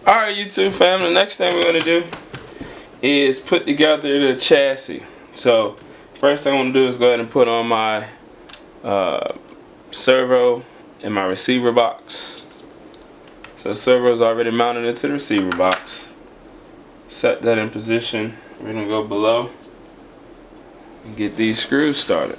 Alright YouTube fam, the next thing we're going to do is put together the chassis. So first thing I want to do is go ahead and put on my servo in my receiver box. So the servo is already mounted into the receiver box. Set that in position. We're going to go below and get these screws started.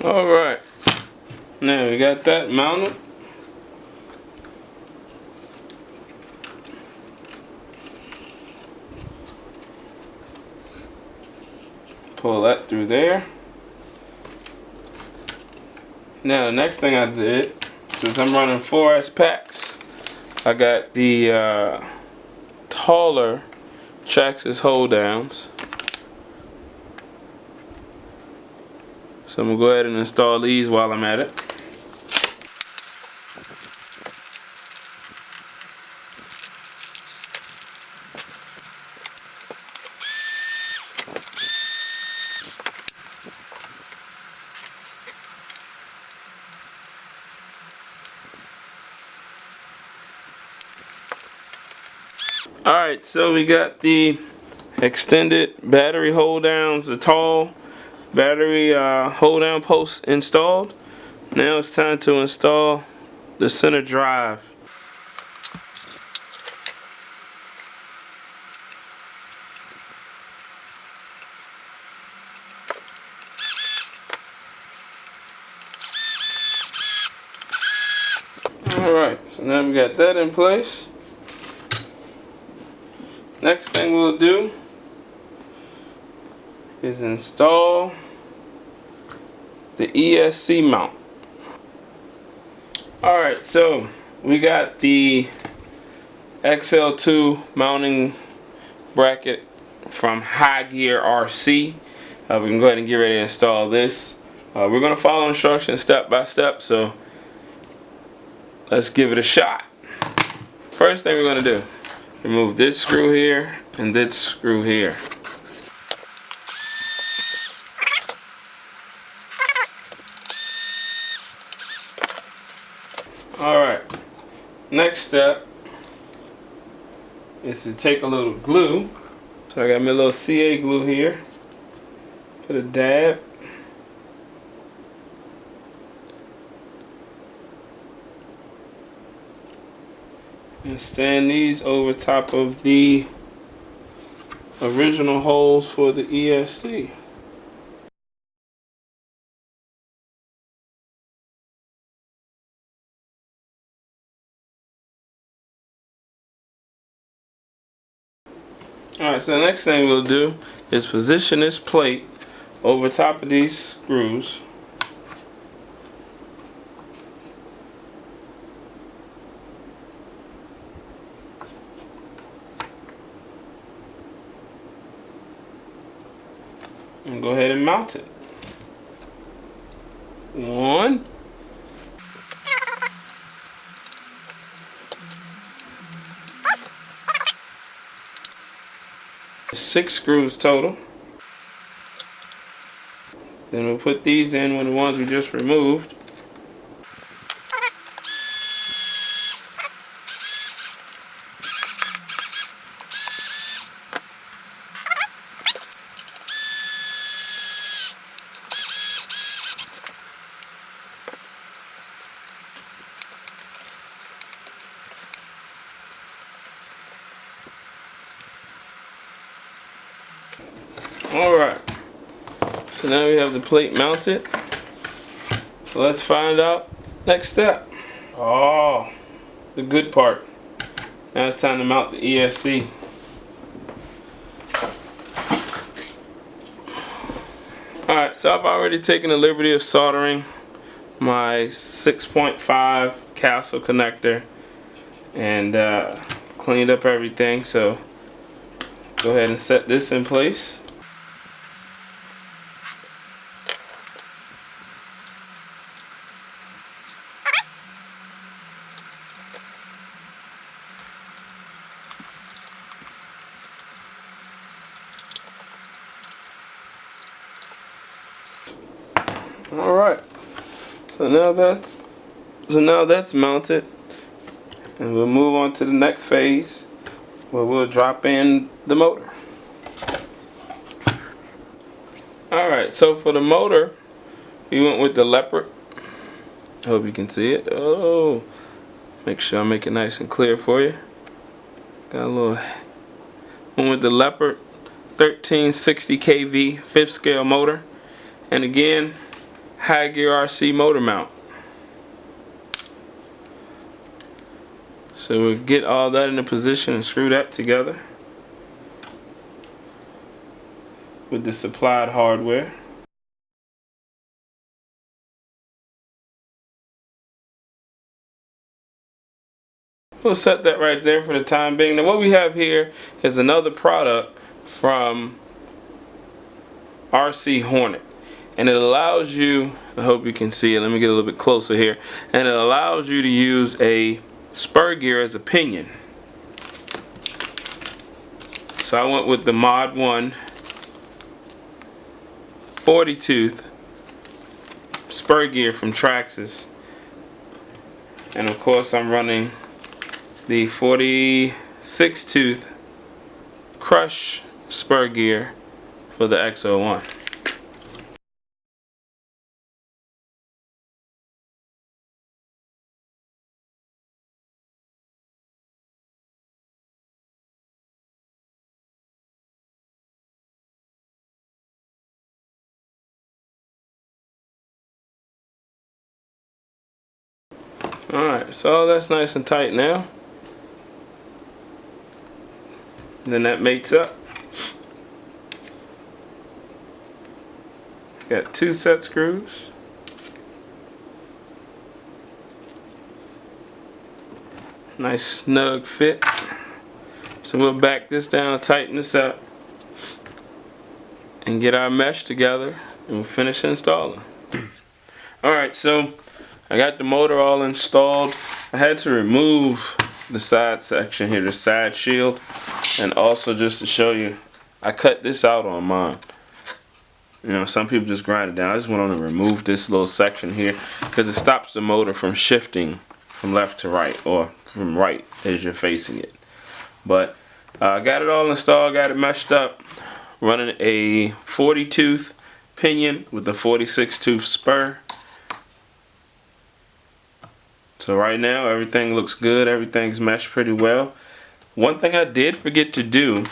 Alright, now we got that mounted. Pull that through there. Now the next thing I did, since I'm running 4S packs, I got the taller Traxxas hold downs. So I'm going to go ahead and install these while I'm at it. Alright, so we got the extended battery hold downs, the tall battery hold down posts installed. Now it's time to install the center drive. Alright, so now we got that in place. Next thing we'll do is install the Esc mount. Alright, so we got the XL2 mounting bracket from High Gear RC. We can go ahead and get ready to install this. We're going to follow instructions step by step, so let's give it a shot. First thing we're going to do, remove this screw here and this screw here. Alright, next step is to take a little glue. So I got my little CA glue here. Put a dab. And stand these over top of the original holes for the Esc. Alright, so the next thing we'll do is position this plate over top of these screws. And go ahead and mount it. 1. 6 screws total. Then we'll put these in with the ones we just removed. Alright, so now we have the plate mounted. So let's find out next step. Oh, the good part. Now it's time to mount the ESC. Alright, so I've already taken the liberty of soldering my 6.5 castle connector and cleaned up everything. So go ahead and set this in place. Alright, so now that's mounted, and we'll move on to the next phase where we'll drop in the motor. Alright, so for the motor, we went with the Leopard. I hope you can see it. Oh, make sure I make it nice and clear for you. Got a little one with the Leopard 1360 kV 5th scale motor, and again, high gear RC motor mount. So we'll get all that into position and screw that together with the supplied hardware. We'll set that right there for the time being. Now what we have here is another product from RC Hornet, and it allows you, I hope you can see it, let me get a little bit closer here, and it allows you to use a Spur Gear as a pinion. So I went with the Mod 1 40 tooth Spur Gear from Traxxas, and of course I'm running the 46 tooth Crush Spur Gear for the XO-1. Alright, so all that's nice and tight now. Then that mates up. Got 2 set screws. Nice snug fit. So we'll back this down, tighten this up, and get our mesh together, and we'll finish installing. Alright, so I got the motor all installed. I had to remove the side section here, the side shield, and also just to show you, I cut this out on mine. You know, some people just grind it down. I just went on and removed this little section here because it stops the motor from shifting from left to right, or from right as you're facing it. But I got it all installed, got it meshed up, running a 40 tooth pinion with the 46 tooth spur. So right now everything looks good, everything's meshed pretty well. One thing I did forget to do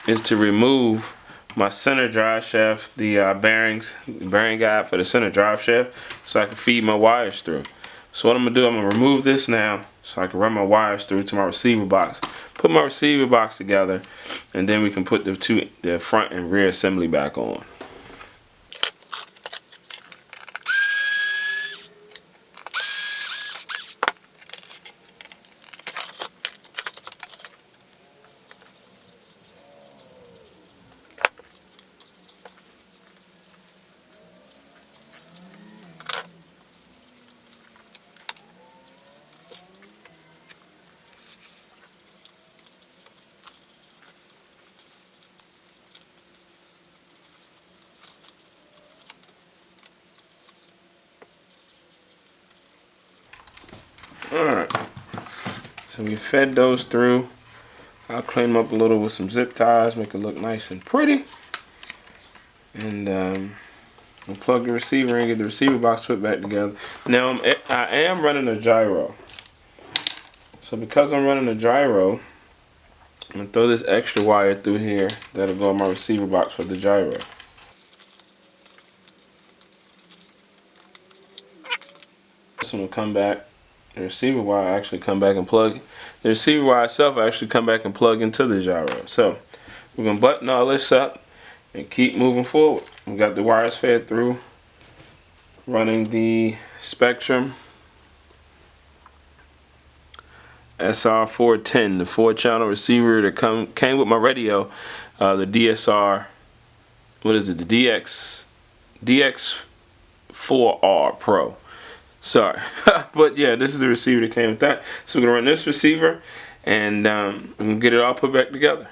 is to remove my center drive shaft, the bearing guide for the center drive shaft, so I can feed my wires through. So what I'm gonna do, I'm gonna remove this now so I can run my wires through to my receiver box, put my receiver box together, and then we can put the front and rear assembly back on. Alright, so we fed those through. I'll clean them up a little with some zip ties, make it look nice and pretty. And we'll plug the receiver in, get the receiver box put back together. Now I am running a gyro. So because I'm running a gyro, I'm gonna throw this extra wire through here that'll go in my receiver box for the gyro. This one will come back. The receiver wire actually come back and plug. The receiver wire itself will actually come back and plug into the gyro. So we're gonna button all this up and keep moving forward. We got the wires fed through, running the Spectrum SR410, the 4-channel receiver that came with my radio, the DSR. What is it? The DX4R Pro. Sorry, but yeah, this is the receiver that came with that. So we're gonna run this receiver, and we're gonna get it all put back together.